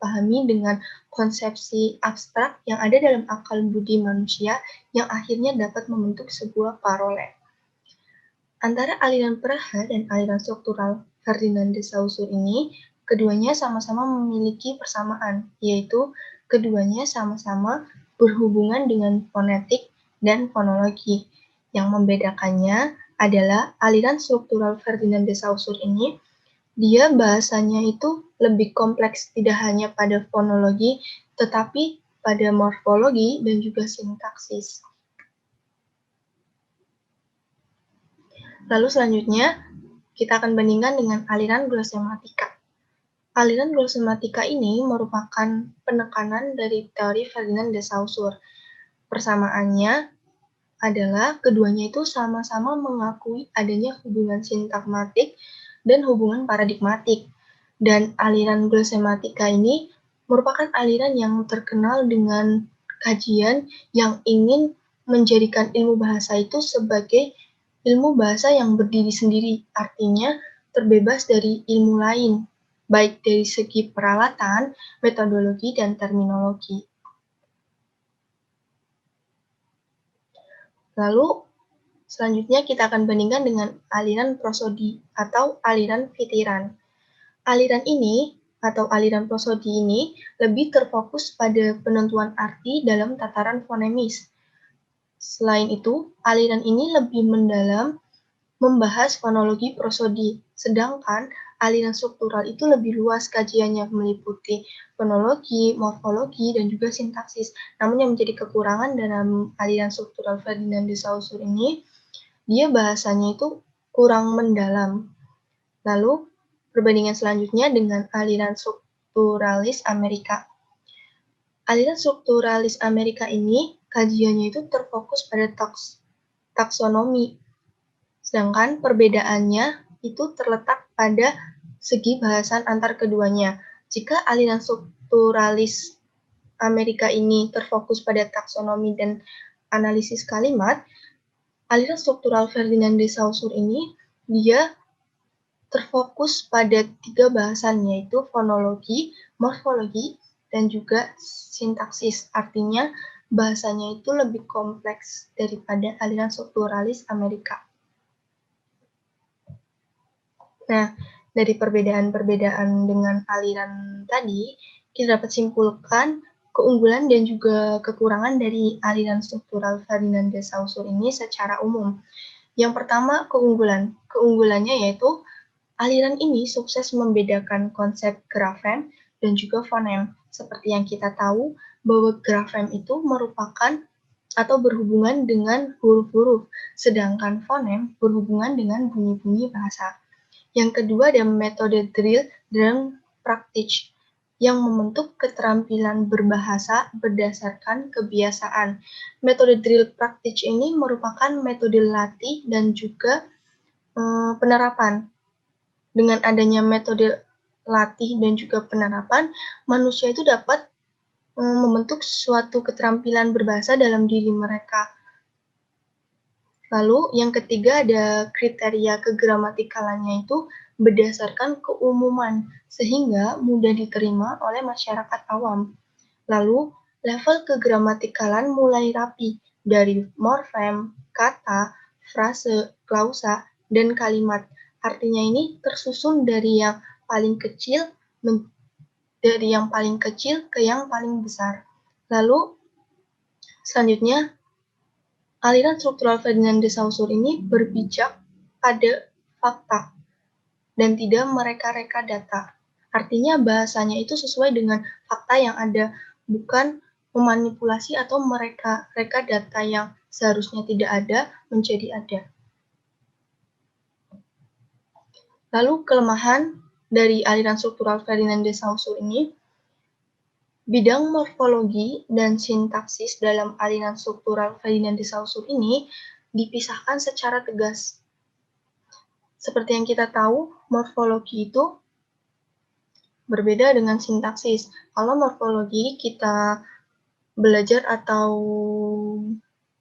pahami dengan konsepsi abstrak yang ada dalam akal budi manusia yang akhirnya dapat membentuk sebuah parole. Antara aliran Praha dan aliran struktural Ferdinand de Saussure ini, keduanya sama-sama memiliki persamaan, yaitu keduanya sama-sama berhubungan dengan fonetik dan fonologi. Yang membedakannya adalah aliran struktural Ferdinand de Saussure ini, dia bahasanya itu lebih kompleks, tidak hanya pada fonologi, tetapi pada morfologi dan juga sintaksis. Lalu selanjutnya, kita akan bandingkan dengan aliran glosematika. Aliran glosematika ini merupakan penekanan dari teori Ferdinand de Saussure. Persamaannya adalah keduanya itu sama-sama mengakui adanya hubungan sintakmatik dan hubungan paradigmatik. Dan aliran glosematika ini merupakan aliran yang terkenal dengan kajian yang ingin menjadikan ilmu bahasa itu sebagai ilmu bahasa yang berdiri sendiri, artinya terbebas dari ilmu lain, baik dari segi peralatan, metodologi, dan terminologi. Lalu, selanjutnya kita akan bandingkan dengan aliran prosodi atau aliran fitiran. Aliran ini atau aliran prosodi ini lebih terfokus pada penentuan arti dalam tataran fonemis. Selain itu, aliran ini lebih mendalam membahas fonologi prosodi, sedangkan aliran struktural itu lebih luas kajiannya meliputi fonologi, morfologi, dan juga sintaksis. Namun yang menjadi kekurangan dalam aliran struktural Ferdinand de Saussure ini, dia bahasanya itu kurang mendalam. Lalu, perbandingan selanjutnya dengan aliran strukturalis Amerika. Aliran strukturalis Amerika ini kajiannya itu terfokus pada taksonomi, sedangkan perbedaannya itu terletak pada segi bahasan antar keduanya. Jika aliran strukturalis Amerika ini terfokus pada taksonomi dan analisis kalimat, aliran struktural Ferdinand de Saussure ini dia terfokus pada 3 bahasan, yaitu fonologi, morfologi, dan juga sintaksis. Artinya, bahasanya itu lebih kompleks daripada aliran strukturalis Amerika. Nah, dari perbedaan-perbedaan dengan aliran tadi, kita dapat simpulkan keunggulan dan juga kekurangan dari aliran struktural Ferdinand de Saussure ini secara umum. Yang pertama, keunggulan. Keunggulannya yaitu aliran ini sukses membedakan konsep grafem dan juga fonem. Seperti yang kita tahu bahwa grafem itu merupakan atau berhubungan dengan huruf-huruf, sedangkan fonem berhubungan dengan bunyi-bunyi bahasa. Yang kedua ada metode drill dan practice yang membentuk keterampilan berbahasa berdasarkan kebiasaan. Metode drill practice ini merupakan metode latih dan juga penerapan. Dengan adanya metode latih dan juga penerapan, manusia itu dapat membentuk suatu keterampilan berbahasa dalam diri mereka. Lalu yang ketiga ada kriteria kegramatikalannya itu berdasarkan keumuman, sehingga mudah diterima oleh masyarakat awam. Lalu level kegramatikalan mulai rapi dari morfem, kata, frase, klausa, dan kalimat. Artinya ini tersusun dari yang paling kecil ke yang paling besar. Lalu selanjutnya aliran struktural Ferdinand de Saussure ini berpijak pada fakta dan tidak mereka-reka data. Artinya bahasanya itu sesuai dengan fakta yang ada, bukan memanipulasi atau mereka-reka data yang seharusnya tidak ada menjadi ada. Lalu kelemahan dari aliran struktural Ferdinand de Saussure ini, bidang morfologi dan sintaksis dalam aliran struktural Ferdinand de Saussure ini dipisahkan secara tegas. Seperti yang kita tahu, morfologi itu berbeda dengan sintaksis. Kalau morfologi kita belajar atau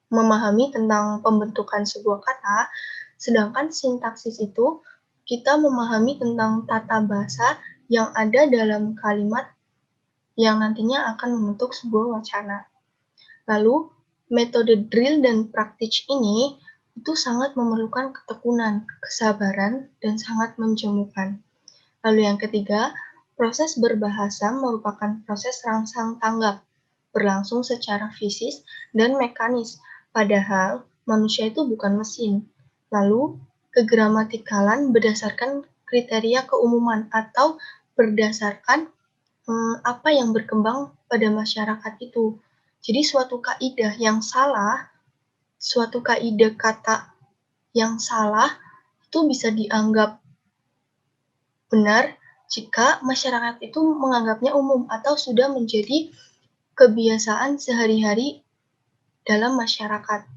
memahami tentang pembentukan sebuah kata, sedangkan sintaksis itu kita memahami tentang tata bahasa yang ada dalam kalimat yang nantinya akan membentuk sebuah wacana. Lalu, metode drill dan practice ini itu sangat memerlukan ketekunan, kesabaran, dan sangat menjemukan. Lalu yang ketiga, proses berbahasa merupakan proses rangsang tanggap, berlangsung secara fisik dan mekanis, padahal manusia itu bukan mesin. Lalu, kegramatikalan berdasarkan kriteria keumuman atau berdasarkan apa yang berkembang pada masyarakat itu. Jadi suatu kaidah yang salah, suatu kaidah kata yang salah itu bisa dianggap benar jika masyarakat itu menganggapnya umum atau sudah menjadi kebiasaan sehari-hari dalam masyarakat.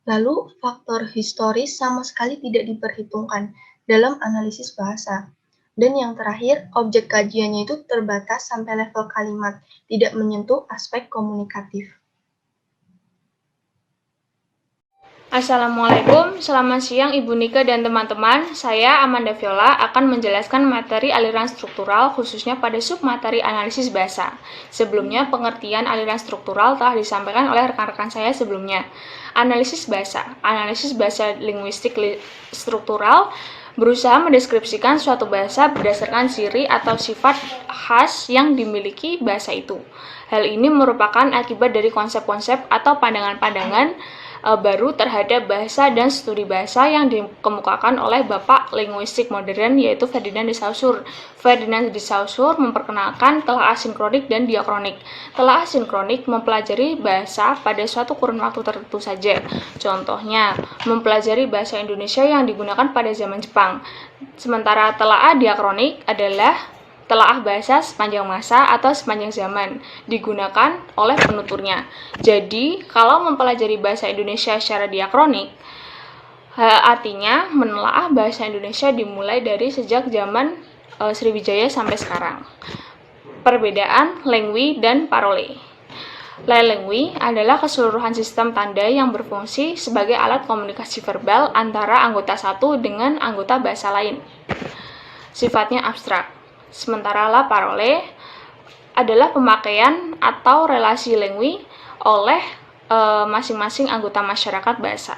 Lalu faktor historis sama sekali tidak diperhitungkan dalam analisis bahasa. Dan yang terakhir, objek kajiannya itu terbatas sampai level kalimat, tidak menyentuh aspek komunikatif. Assalamualaikum, selamat siang Ibu Nika dan teman-teman. Saya Amanda Viola akan menjelaskan materi aliran struktural khususnya pada submateri analisis bahasa. Sebelumnya, pengertian aliran struktural telah disampaikan oleh rekan-rekan saya sebelumnya. Analisis bahasa linguistik struktural berusaha mendeskripsikan suatu bahasa berdasarkan ciri atau sifat khas yang dimiliki bahasa itu. Hal ini merupakan akibat dari konsep-konsep atau pandangan-pandangan baru terhadap bahasa dan studi bahasa yang dikemukakan oleh Bapak Linguistik Modern yaitu Ferdinand de Saussure. Ferdinand de Saussure memperkenalkan telah asinkronik dan diakronik. Telah asinkronik mempelajari bahasa pada suatu kurun waktu tertentu saja. Contohnya, mempelajari bahasa Indonesia yang digunakan pada zaman Jepang. Sementara telah diakronik adalah telaah bahasa sepanjang masa atau sepanjang zaman digunakan oleh penuturnya. Jadi, kalau mempelajari bahasa Indonesia secara diakronik, artinya menelaah bahasa Indonesia dimulai dari sejak zaman Sriwijaya sampai sekarang. Perbedaan lengwi dan parole. Lengwi adalah keseluruhan sistem tanda yang berfungsi sebagai alat komunikasi verbal antara anggota satu dengan anggota bahasa lain. Sifatnya abstrak. Sementara la parole adalah pemakaian atau relasi lengwi oleh masing-masing anggota masyarakat bahasa.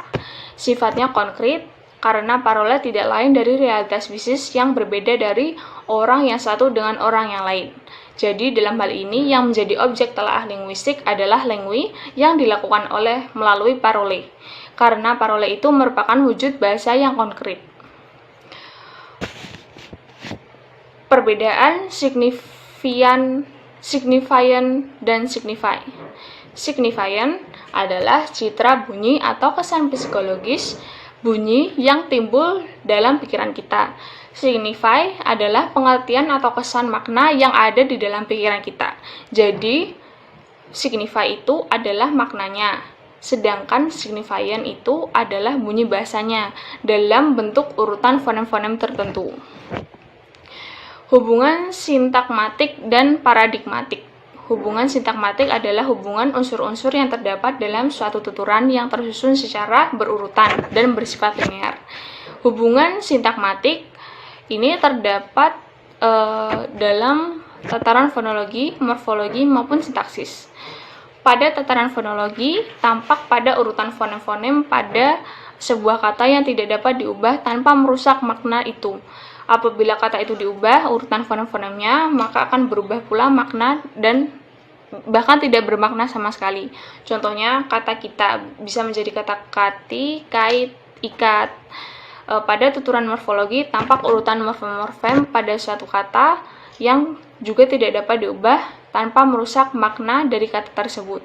Sifatnya konkret karena parole tidak lain dari realitas bisnis yang berbeda dari orang yang satu dengan orang yang lain. Jadi dalam hal ini yang menjadi objek telaah linguistik adalah lengwi yang dilakukan melalui parole. Karena parole itu merupakan wujud bahasa yang konkret. Perbedaan signifian dan signify. Signifian adalah citra bunyi atau kesan psikologis bunyi yang timbul dalam pikiran kita. Signify adalah pengertian atau kesan makna yang ada di dalam pikiran kita. Jadi, signify itu adalah maknanya, sedangkan signifian itu adalah bunyi bahasanya dalam bentuk urutan fonem-fonem tertentu. Hubungan sintakmatik dan paradigmatik. Hubungan sintakmatik adalah hubungan unsur-unsur yang terdapat dalam suatu tuturan yang tersusun secara berurutan dan bersifat linear. Hubungan sintakmatik ini terdapat dalam tataran fonologi, morfologi, maupun sintaksis. Pada tataran fonologi, tampak pada urutan fonem-fonem pada sebuah kata yang tidak dapat diubah tanpa merusak makna itu. Apabila kata itu diubah urutan fonem-fonemnya, maka akan berubah pula makna dan bahkan tidak bermakna sama sekali. Contohnya, kata kita bisa menjadi kata kati, kait, ikat. Pada tuturan morfologi, tampak urutan morfem-morfem pada suatu kata yang juga tidak dapat diubah tanpa merusak makna dari kata tersebut.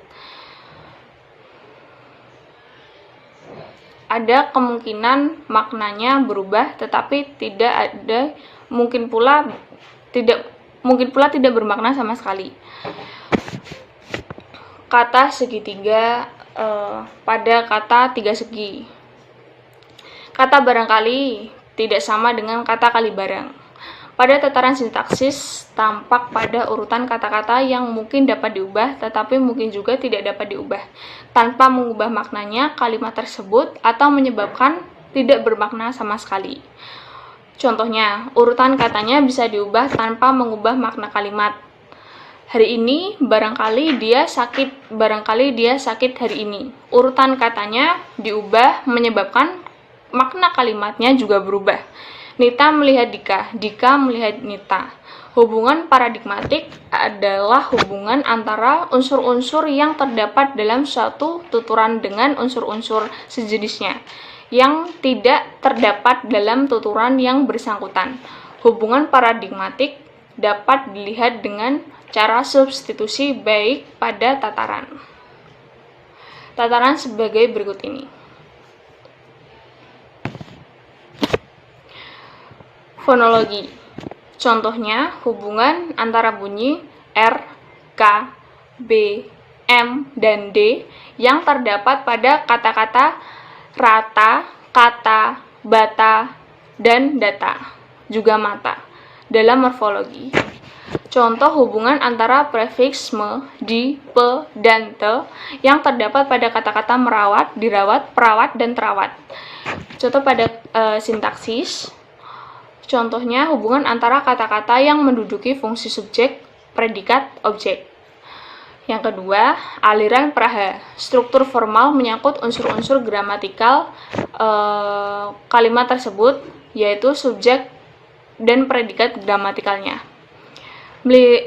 Ada kemungkinan maknanya berubah, tetapi mungkin pula tidak bermakna sama sekali. Kata segitiga pada kata tiga segi. Kata barangkali tidak sama dengan kata Kalibarang. Pada tataran sintaksis, tampak pada urutan kata-kata yang mungkin dapat diubah, tetapi mungkin juga tidak dapat diubah, tanpa mengubah maknanya kalimat tersebut atau menyebabkan tidak bermakna sama sekali. Contohnya, urutan katanya bisa diubah tanpa mengubah makna kalimat. Hari ini, barangkali dia sakit hari ini. Urutan katanya diubah menyebabkan makna kalimatnya juga berubah. Nita melihat Dika, Dika melihat Nita. Hubungan paradigmatik adalah hubungan antara unsur-unsur yang terdapat dalam suatu tuturan dengan unsur-unsur sejenisnya yang tidak terdapat dalam tuturan yang bersangkutan. Hubungan paradigmatik dapat dilihat dengan cara substitusi baik pada tataran. Tataran sebagai berikut ini. Fonologi. Contohnya, hubungan antara bunyi R, K, B, M, dan D yang terdapat pada kata-kata rata, kata, bata, dan data, juga mata, dalam morfologi. Contoh hubungan antara prefiks me, di, pe, dan te yang terdapat pada kata-kata merawat, dirawat, perawat, dan terawat. Contoh pada sintaksis. Contohnya hubungan antara kata-kata yang menduduki fungsi subjek, predikat, objek. Yang kedua, aliran praha. Struktur formal menyangkut unsur-unsur gramatikal kalimat tersebut, yaitu subjek dan predikat gramatikalnya.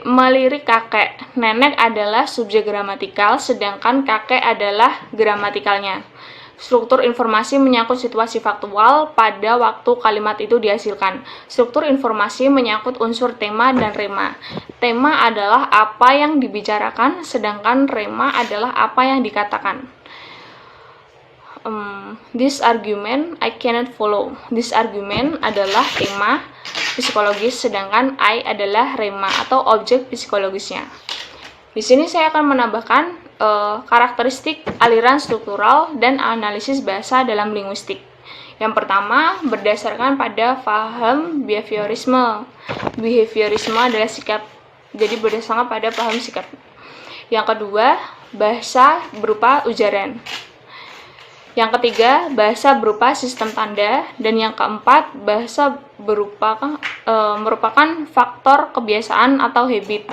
Melirik kakek. Nenek adalah subjek gramatikal, sedangkan kakek adalah gramatikalnya. Struktur informasi menyangkut situasi faktual pada waktu kalimat itu dihasilkan. Struktur informasi menyangkut unsur tema dan rema. Tema adalah apa yang dibicarakan, sedangkan rema adalah apa yang dikatakan. This argument I cannot follow. This argument adalah tema psikologis, sedangkan I adalah rema atau objek psikologisnya. Di sini saya akan menambahkan karakteristik aliran struktural dan analisis bahasa dalam linguistik. Yang pertama, berdasarkan pada paham behaviorisme. Behaviorisme adalah sikap, jadi berdasarkan pada paham sikap. Yang kedua, bahasa berupa ujaran. Yang ketiga, bahasa berupa sistem tanda. Dan yang keempat, bahasa merupakan faktor kebiasaan atau habit.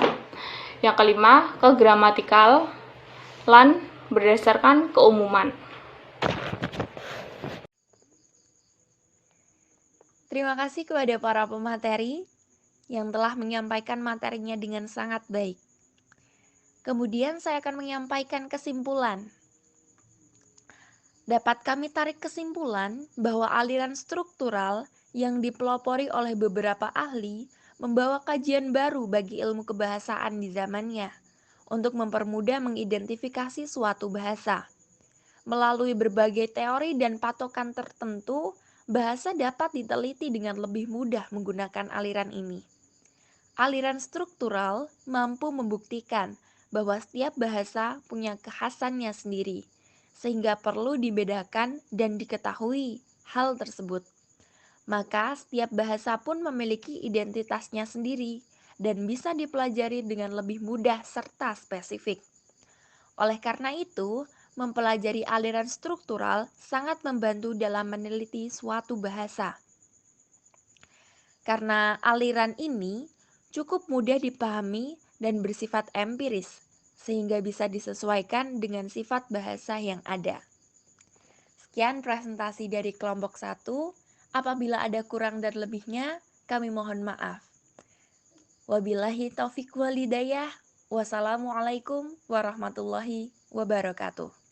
Yang kelima, kegramatikal lan berdasarkan keumuman. Terima kasih kepada para pemateri yang telah menyampaikan materinya dengan sangat baik. Kemudian saya akan menyampaikan kesimpulan. Dapat kami tarik kesimpulan bahwa aliran struktural yang dipelopori oleh beberapa ahli membawa kajian baru bagi ilmu kebahasaan di zamannya untuk mempermudah mengidentifikasi suatu bahasa. Melalui berbagai teori dan patokan tertentu, bahasa dapat diteliti dengan lebih mudah menggunakan aliran ini. Aliran struktural mampu membuktikan bahwa setiap bahasa punya kekhasannya sendiri, sehingga perlu dibedakan dan diketahui hal tersebut. Maka setiap bahasa pun memiliki identitasnya sendiri dan bisa dipelajari dengan lebih mudah serta spesifik. Oleh karena itu, mempelajari aliran struktural sangat membantu dalam meneliti suatu bahasa. Karena aliran ini cukup mudah dipahami dan bersifat empiris, sehingga bisa disesuaikan dengan sifat bahasa yang ada. Sekian presentasi dari kelompok 1. Apabila ada kurang dan lebihnya, kami mohon maaf. Wabillahi taufiq wal hidayah. Wassalamualaikum warahmatullahi wabarakatuh.